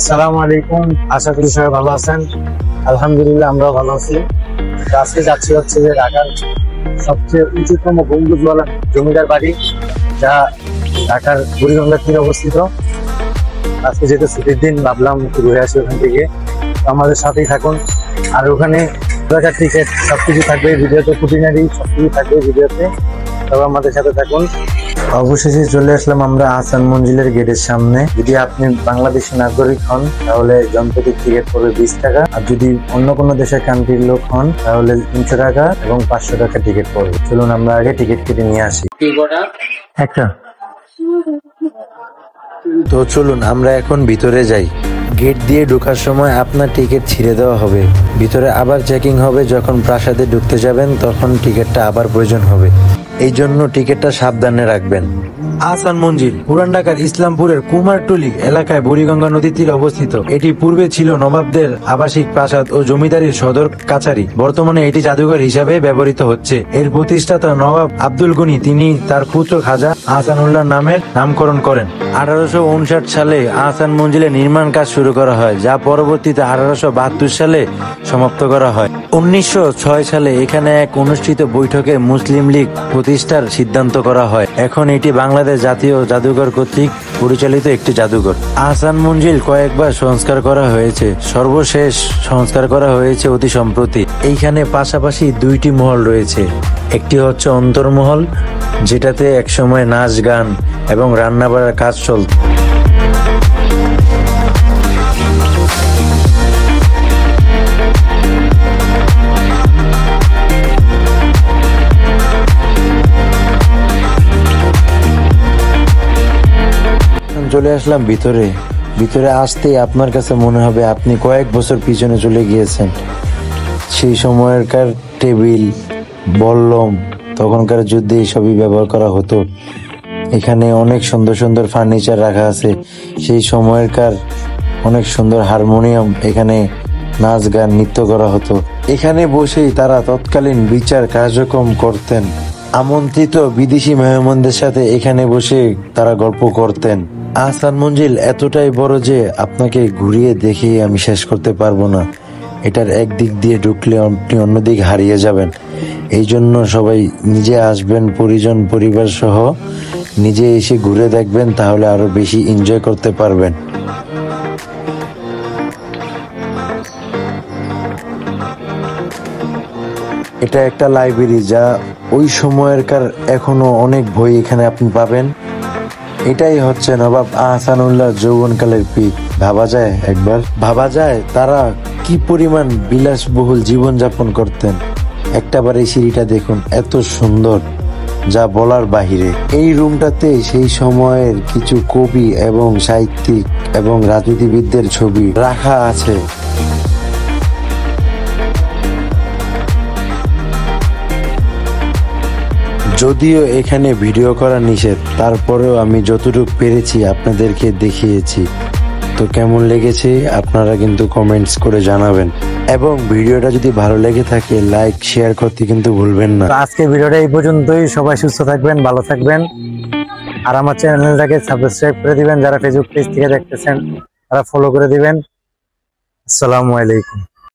আসসালামু আলাইকুম, আশা করি সবাই ভালো আছেন। আলহামদুলিল্লাহ আমরাও ভালো আছি। আজকে যাচ্ছি হচ্ছে যে ঢাকার সবচেয়ে উঁচুতম গম্বুজওয়ালা জমিদার বাড়ি, যা ঢাকার বুড়িগঙ্গার তীরে অবস্থিত। আজকে যেহেতু ছুটির দিন, ভাবলাম একটু ঘুরে আসি ওখান থেকে। আমাদের সাথেই থাকুন। আর ওখানে টিকিট সবকিছু থাকবে ভিডিওতে, খুঁটিনাটি সবকিছু থাকবে ভিডিওতে, তবে আমাদের সাথে থাকুন। অবশেষে চলে আসলাম আমরা আহসান মঞ্জিলের গেটের সামনে। যদি আপনি বাংলাদেশি নাগরিক হন তাহলে জনপ্রতি টিকিট পড়বে 20 টাকা, আর যদি অন্য কোনো দেশের কান্ট্রির লোক হন তাহলে 300 টাকা এবং 500 টাকা টিকিট পড়বে। চলুন আমরা আগে টিকিট কেটে নিয়ে আসি। একটা তো চলুন আমরা এখন ভিতরে যাই। গেট দিয়ে ঢোকার সময় আপনার টিকিট ছিঁড়ে দেওয়া হবে। ভিতরে আবার চেকিং হবে, যখন প্রাসাদে ঢুকতে যাবেন তখন টিকিটটা আবার প্রয়োজন হবে। এই জন্য টিকিটটা সাবধানে রাখবেন। আহসান মঞ্জিল পুরান ঢাকার ইসলামপুরের কুমারটুলি এলাকায় বুড়িগঙ্গা নদীর তীরে অবস্থিত। এটি পূর্বে ছিল নবাবদের আবাসিক প্রাসাদ ও জমিদারির সদর কাছারি। বর্তমানে এটি জাদুঘর হিসাবে ব্যবহৃত হচ্ছে। এর প্রতিষ্ঠাতা নবাব আব্দুল গনি, তিনি তার পুত্র খাজা আহসানুল্লাহ নামের নামকরণ করেন। 1859 সালে আহসান মঞ্জিলের নির্মাণ কাজ শুরু করা হয়, যা পরবর্তীতে 1872 সালে সমাপ্ত করা হয়। 1906 সালে এখানে এক অনুষ্ঠিত বৈঠকে মুসলিম লীগ প্রতিষ্ঠার সিদ্ধান্ত করা হয়। এখন এটি বাংলাদেশ জাতীয় জাদুঘর কর্তৃক পরিচালিত একটি জাদুঘর। আহসান মঞ্জিল কয়েকবার সংস্কার করা হয়েছে, সর্বশেষ সংস্কার করা হয়েছে অতি সম্প্রতি। এইখানে পাশাপাশি দুইটি মহল রয়েছে। একটি হচ্ছে অন্তর্মহল, যেটাতে একসময় নাচ গান এবং রান্না বাড়ার কাজ চলত। চলে আসলাম ভিতরে। ভিতরে আসতেই আপনার কাছে মনে হবে আপনি কয়েক বছর পিছনে চলে গিয়েছেন। সেই সময়কার টেবিল, বল্লম, তখনকার যুদ্ধে সবই ব্যবহার করা হতো। এখানে অনেক সুন্দর সুন্দর ফার্নিচার রাখা আছে। সেই সময়কার অনেক সুন্দর হারমোনিয়াম, এখানে নাচ গান নৃত্য করা হতো। এখানে বসেই তারা তৎকালীন বিচার কার্যক্রম করতেন। আমন্ত্রিত বিদেশি মেহমানদের সাথে এখানে বসে তারা গল্প করতেন। আহসান মঞ্জিল এতটাই বড় যে আপনাকে ঘুরিয়ে দেখিয়ে আমি শেষ করতে পারবো না। এটার একদিক দিয়ে ঢুকলে আপনি অন্যদিক হারিয়ে যাবেন। এই জন্য সবাই নিজে আসবেন, পরিজন পরিবার সহ নিজে এসে ঘুরে দেখবেন, তাহলে আরো বেশি এনজয় করতে পারবেন। এটা একটা লাইব্রেরি, যা ওই সময়কার এখনো অনেক বই এখানে আপনি পাবেন। এটাই হচ্ছে নবাব আহসানুল্লাহ যৌবনকালের পিক। ভাবা যায় তারা কি পরিমাণ বিলাসবহুল জীবনযাপন করতেন। একটাবার এই সিঁড়িটা দেখুন, এত সুন্দর, যা বলার বাহিরে। এই রুমটাতে সেই সময়ের কিছু কবি এবং সাহিত্যিক এবং রাজনীতিবিদদের ছবি রাখা আছে। যদিও এখানে ভিডিও করা নিষেধ, তারপরেও আমি যতটুকু পেরেছি আপনাদেরকে দেখিয়েছি। তো কেমন লেগেছে আপনারা কিন্তু কমেন্টস করে জানাবেন, এবং ভিডিওটা যদি ভালো লেগে থাকে লাইক শেয়ার করতে কিন্তু ভুলবেন না। আজকে ভিডিওটা এই পর্যন্তই। সবাই সুস্থ থাকবেন, ভালো থাকবেন, আর আমার চ্যানেলটাকে সাবস্ক্রাইব করে দিবেন। যারা ফেসবুক পেজ থেকে দেখতেছেন তারা ফলো করে দিবেন। আসসালামু আলাইকুম।